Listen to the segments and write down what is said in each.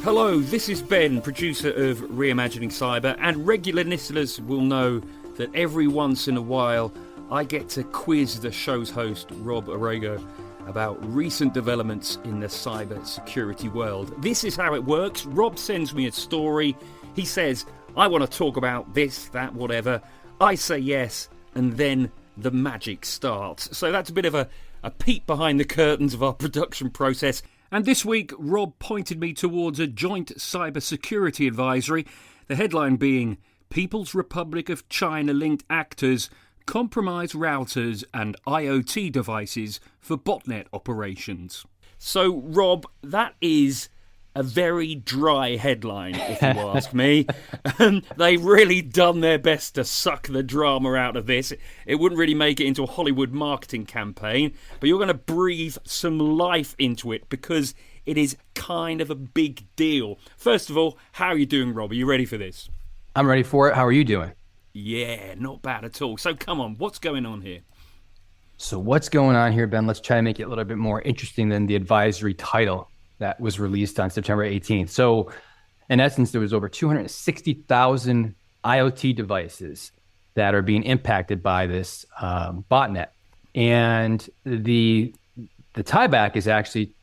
Hello, this is Ben, producer of Reimagining Cyber, and regular listeners will know that every once in a while I get to quiz the show's host, Rob Aragao, about recent developments in the cyber security world. This is how it works. Rob sends me a story. He says, I want to talk about this, that, whatever. I say yes, and then the magic starts. So that's a bit of a peek behind the curtains of our production process. And this week, Rob pointed me towards a joint cybersecurity advisory, the headline being People's Republic of China-linked actors compromise routers and IoT devices for botnet operations. So, Rob, that is a very dry headline, if you ask me. They've really done their best to suck the drama out of this. It wouldn't really make it into a Hollywood marketing campaign, but you're going to breathe some life into it because it is kind of a big deal. First of all, how are you doing, Rob? Are you ready for this? I'm ready for it. How are you doing? Yeah, not bad at all. So come on, what's going on here? So what's going on here, Ben? Let's try to make it a little bit more interesting than the advisory title that was released on September 18th. So in essence, there was over 260,000 IoT devices that are being impacted by this botnet. And the tieback is actually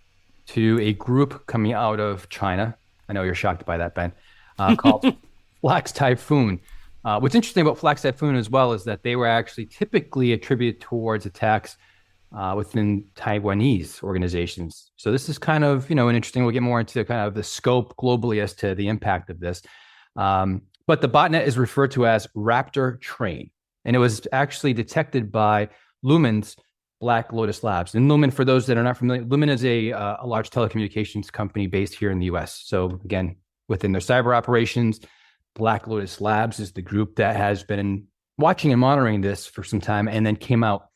to a group coming out of China. I know you're shocked by that, Ben, called Flax Typhoon. What's interesting about Flax Typhoon as well is that they were actually typically attributed towards attacks within Taiwanese organizations. So this is kind of, an interesting, we'll get more into kind of the scope globally as to the impact of this. But the botnet is referred to as Raptor Train, and it was actually detected by Lumen's Black Lotus Labs. And Lumen, for those that are not familiar, Lumen is a large telecommunications company based here in the US. So again, within their cyber operations, Black Lotus Labs is the group that has been watching and monitoring this for some time and then came out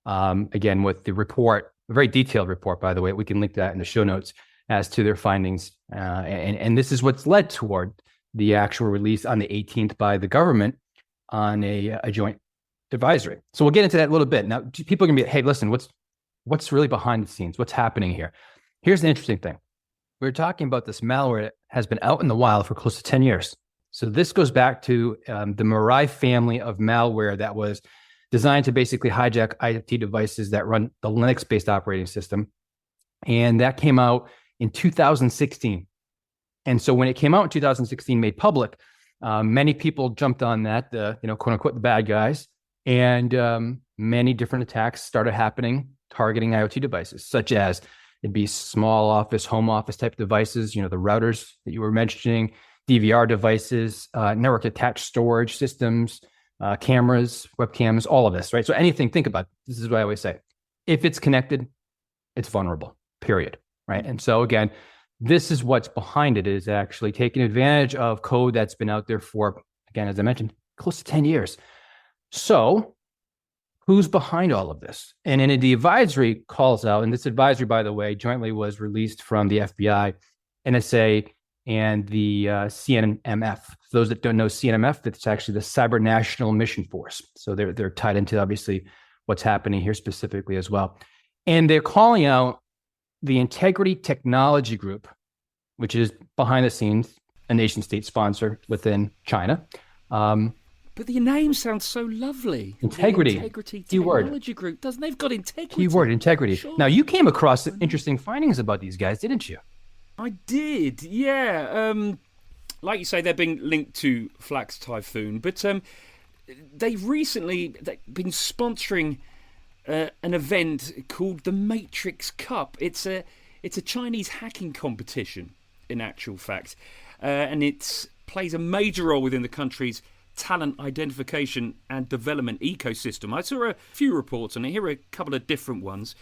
again with the report, a very detailed report, by the way. We can link that in the show notes as to their findings. And this is what's led toward the actual release on the 18th by the government on a joint advisory. So we'll get into that a little bit. Now, people are going to be, hey, listen, what's really behind the scenes? What's happening here? Here's the interesting thing. We're talking about this malware that has been out in the wild for close to 10 years. So this goes back to the Mirai family of malware that was designed to basically hijack IoT devices that run the Linux-based operating system. And that came out in 2016. And so when it came out in 2016, made public, many people jumped on that, quote unquote, the bad guys. And many different attacks started happening, targeting IoT devices, such as it'd be small office, home office type devices, the routers that you were mentioning, DVR devices, network attached storage systems, cameras, webcams, all of this, right? So anything, think about it. This is what I always say. If it's connected, it's vulnerable, period, right? And so again, this is what's behind it, is actually taking advantage of code that's been out there for, again, as I mentioned, close to 10 years. So who's behind all of this? And in the advisory calls out, and this advisory, by the way, jointly was released from the FBI, NSA, and the CNMF. For those that don't know CNMF, that's actually the Cyber National Mission Force. So they're tied into, obviously, what's happening here specifically as well. And they're calling out the Integrity Technology Group, which is behind the scenes, a nation state sponsor within China. But the name sounds so lovely. Integrity. Integrity Technology Group. They've got integrity. Keyword, integrity. Sure. Now, you came across interesting findings about these guys, didn't you? I did, yeah. Like you say, they're being linked to Flax Typhoon, but they've recently been sponsoring an event called the Matrix Cup. It's a Chinese hacking competition, in actual fact, and it plays a major role within the country's talent identification and development ecosystem. I saw a few reports on it. Here are a couple of different ones.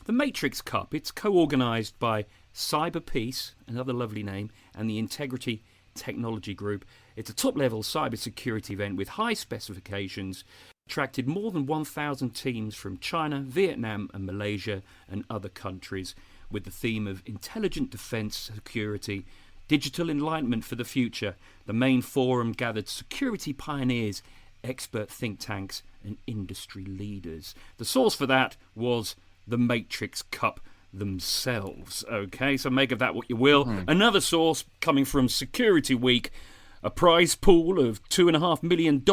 The Matrix Cup, it's co-organised by CyberPeace, another lovely name, and the Integrity Technology Group. It's a top-level cybersecurity event with high specifications, attracted more than 1,000 teams from China, Vietnam and Malaysia and other countries, with the theme of intelligent defence, security, digital enlightenment for the future. The main forum gathered security pioneers, expert think tanks and industry leaders. The source for that was the Matrix Cup themselves. Okay, so make of that what you will. Another source coming from Security Week. A prize pool of $2.5 million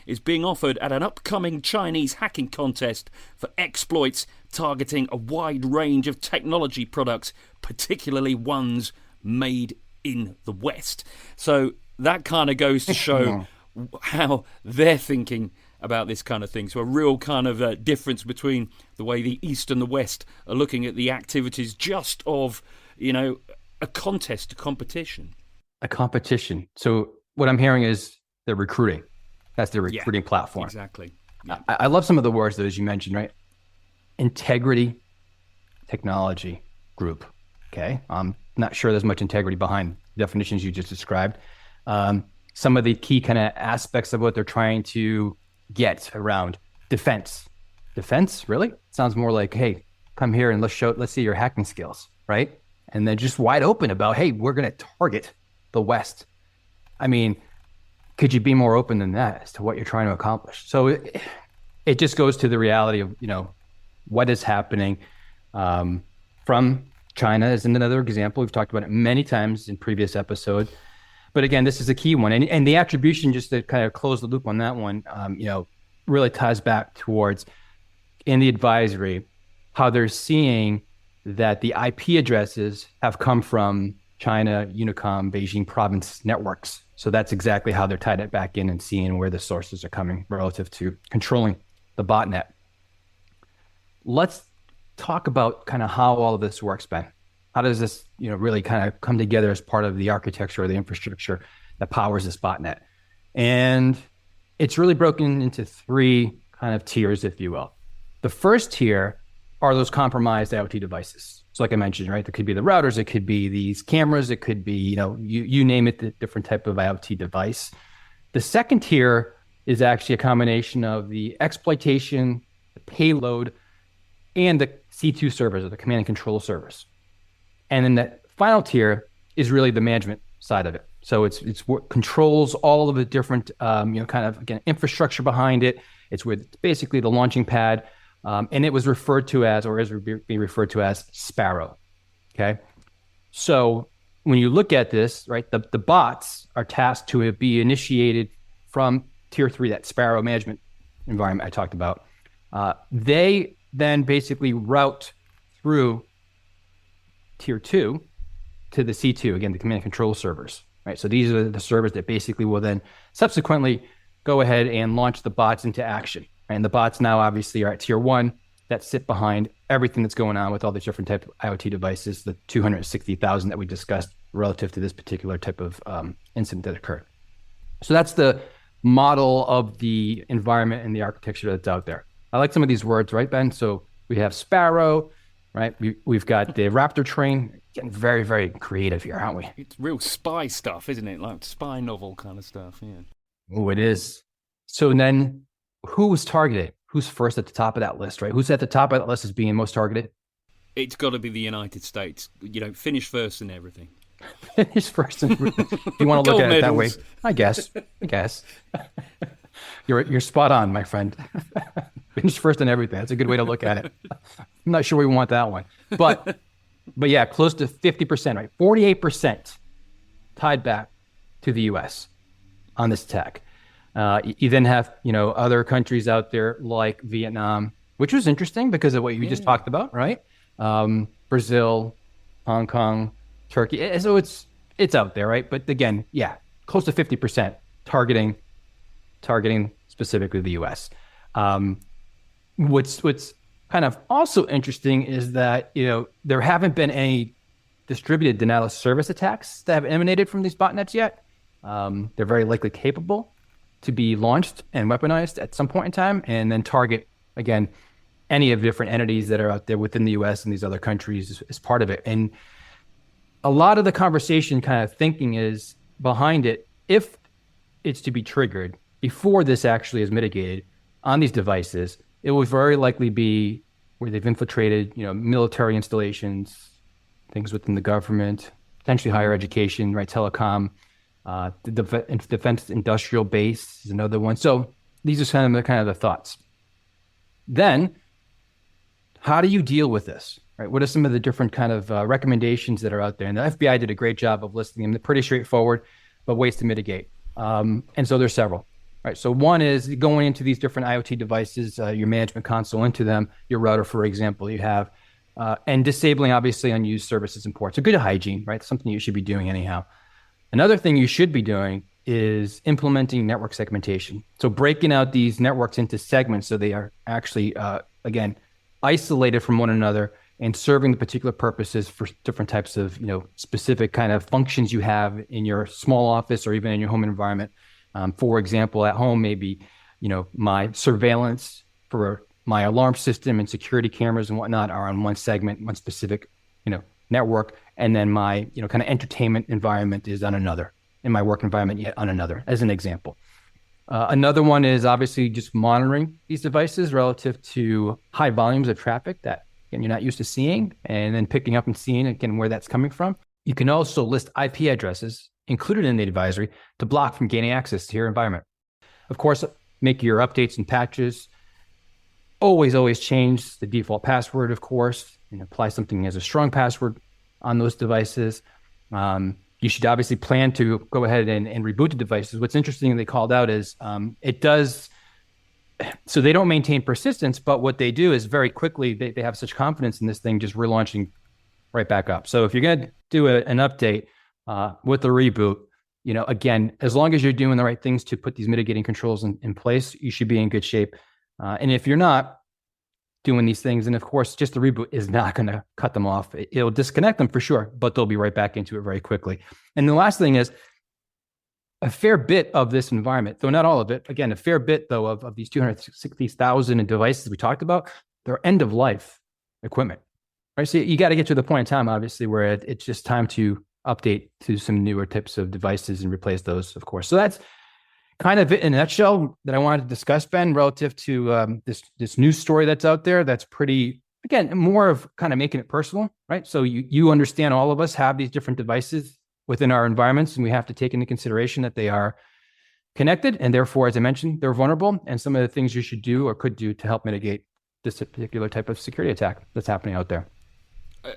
is being offered at an upcoming Chinese hacking contest for exploits targeting a wide range of technology products, particularly ones made in the West. So that kind of goes to show how they're thinking about this kind of thing. So a real kind of difference between the way the East and the West are looking at the activities just of, a contest, a competition. A competition. So what I'm hearing is they're recruiting. That's their recruiting platform. Exactly. Yeah. I love some of the words, though, as you mentioned, right? Integrity Technology Group. Okay. I'm not sure there's much integrity behind the definitions you just described. Some of the key kind of aspects of what they're trying to get around defense. Defense, really? Sounds more like, hey, come here and let's see your hacking skills, right? And then just wide open about, hey, we're going to target the West. I mean, could you be more open than that as to what you're trying to accomplish? So it just goes to the reality of, what is happening from China is another example. We've talked about it many times in previous episodes. But again, this is a key one. And the attribution, just to kind of close the loop on that one, really ties back towards, in the advisory, how they're seeing that the IP addresses have come from China, Unicom, Beijing province networks. So that's exactly how they're tied it back in and seeing where the sources are coming relative to controlling the botnet. Let's talk about kind of how all of this works, Ben. How does this, really kind of come together as part of the architecture or the infrastructure that powers this botnet? And it's really broken into three kind of tiers, if you will. The first tier are those compromised IoT devices. So like I mentioned, right, there could be the routers, it could be these cameras, it could be, you name it, the different type of IoT device. The second tier is actually a combination of the exploitation, the payload, and the C2 servers, or the command and control servers. And then the final tier is really the management side of it. So it's what controls all of the different, kind of, again, infrastructure behind it. It's basically the launching pad. And it was referred to as, or is being referred to as, Sparrow. Okay. So when you look at this, right, the bots are tasked to be initiated from tier 3, that Sparrow management environment I talked about. They then basically route through tier 2 to the C2, again, the command and control servers, right? So these are the servers that basically will then subsequently go ahead and launch the bots into action. And the bots now obviously are at tier 1 that sit behind everything that's going on with all these different types of IoT devices, the 260,000 that we discussed relative to this particular type of incident that occurred. So that's the model of the environment and the architecture that's out there. I like some of these words, right, Ben? So we have Sparrow, right? We've got the Raptor Train. Getting very, very creative here, aren't we? It's real spy stuff, isn't it? Like spy novel kind of stuff, yeah. Oh, it is. So then who was targeted? Who's first at the top of that list, right? Who's at the top of that list as being most targeted? It's got to be the United States. Finish first and everything. Finish first and everything. If you want to look at it that way, I guess. You're spot on, my friend. Finish first and everything. That's a good way to look at it. I'm not sure we want that one. But yeah, close to 50%, right? 48% tied back to the U.S. on this attack. You then have, other countries out there like Vietnam, which was interesting because of what you just talked about, right? Brazil, Hong Kong, Turkey. So it's out there, right? But again, yeah, close to 50% targeting specifically the U.S. What's kind of also interesting is that, there haven't been any distributed denial of service attacks that have emanated from these botnets yet. They're very likely capable to be launched and weaponized at some point in time and then target, again, any of the different entities that are out there within the U.S. and these other countries as part of it. And a lot of the conversation kind of thinking is behind it, if it's to be triggered before this actually is mitigated on these devices, it will very likely be where they've infiltrated, military installations, things within the government, potentially higher education, right, telecom, the defense industrial base is another one. So these are kind of the thoughts. Then, how do you deal with this? right? What are some of the different kind of recommendations that are out there? And the FBI did a great job of listing them. They're pretty straightforward, but ways to mitigate. And so there's several, right? So one is going into these different IoT devices, your management console into them, your router, for example, you have, and disabling obviously unused services and ports. A good hygiene, right? Something you should be doing anyhow. Another thing you should be doing is implementing network segmentation. So breaking out these networks into segments so they are actually, again, isolated from one another and serving the particular purposes for different types of, specific kind of functions you have in your small office or even in your home environment. For example, at home, maybe, my surveillance for my alarm system and security cameras and whatnot are on one segment, one specific, network. And then my, kind of entertainment environment is on another, and my work environment yet on another, as an example. Another one is obviously just monitoring these devices relative to high volumes of traffic that, again, you're not used to seeing, and then picking up and seeing, again, where that's coming from. You can also list IP addresses included in the advisory to block from gaining access to your environment. Of course, make your updates and patches. Always change the default password, of course, and apply something as a strong password on those devices. You should obviously plan to go ahead and reboot the devices. What's interesting they called out is it does, so they don't maintain persistence, but what they do is very quickly, they have such confidence in this thing just relaunching right back up. So if you're going to do an update with the reboot, again, as long as you're doing the right things to put these mitigating controls in place, you should be in good shape. And if you're not doing these things, and of course, just the reboot is not going to cut them off. It'll disconnect them for sure, but they'll be right back into it very quickly. And the last thing is a fair bit of this environment, though not all of it, again, a fair bit though of these 260,000 devices we talked about, they're end of life equipment, right? So you got to get to the point in time, obviously, where it's just time to update to some newer types of devices and replace those, of course. So that's kind of it in a nutshell that I wanted to discuss, Ben, relative to this news story that's out there. That's pretty, again, more of kind of making it personal, right? So you understand all of us have these different devices within our environments, and we have to take into consideration that they are connected, and therefore, as I mentioned, they're vulnerable, and some of the things you should do or could do to help mitigate this particular type of security attack that's happening out there.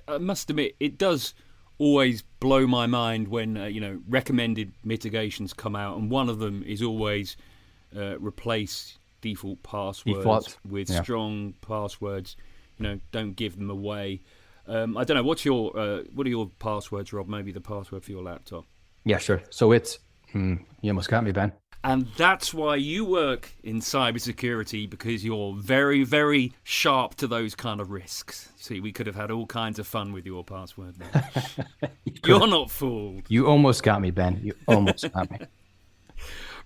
I must admit, it does always blow my mind when recommended mitigations come out, and one of them is always replace default passwords with strong passwords. Don't give them away. I don't know, what are your passwords, Rob? Maybe the password for your laptop. Yeah, sure. So it's you almost got me, Ben. And that's why you work in cybersecurity, because you're very, very sharp to those kind of risks. See, we could have had all kinds of fun with your password. You're not fooled. You almost got me, Ben. You almost got me.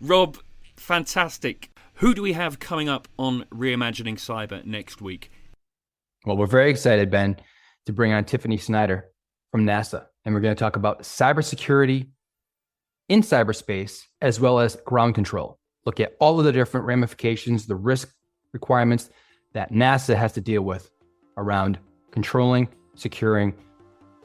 Rob, fantastic. Who do we have coming up on Reimagining Cyber next week? Well, we're very excited, Ben, to bring on Tiffany Snyder from NASA. And we're going to talk about cybersecurity in cyberspace, as well as ground control. Look at all of the different ramifications, the risk requirements that NASA has to deal with around controlling, securing,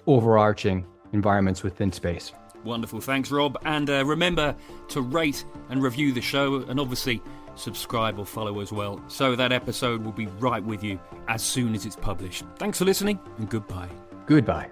overarching environments within space. Wonderful. Thanks, Rob. And remember to rate and review the show, and obviously subscribe or follow as well, so that episode will be right with you as soon as it's published. Thanks for listening, and goodbye. Goodbye.